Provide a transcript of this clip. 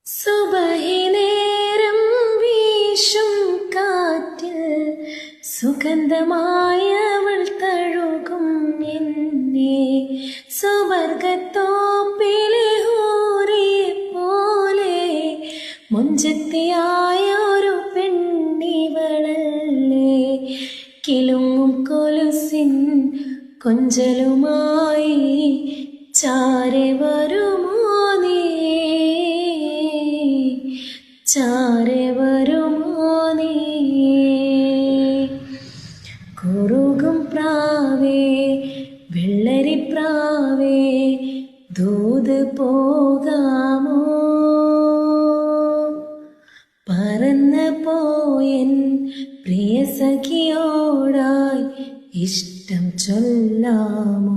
സുബഹിനേരം വീശും കാറ്റിൽ സുഗന്ധമായവൾ തഴുകും എന്നെ. സുവർഗത്തോപ്പിലെ ഹൂറിയെ പോലെ മുഞ്ചത്തിയായ ഒരു പെണ്ണിവളല്ലേ. കിലുങ്ങും കൊലുസിൻ കൊഞ്ചലുമായി ചാരെ വരുമോ നീ, ചാരെ വരുമോ നീ. കുറുകും പ്രാവേ വെള്ളരിപ്രാവേ ദൂത് പോകാമോ. പറന്ന് പോയൻ പ്രിയ സഖിയോടായി ഇഷ്ടം ചൊല്ലാമോ.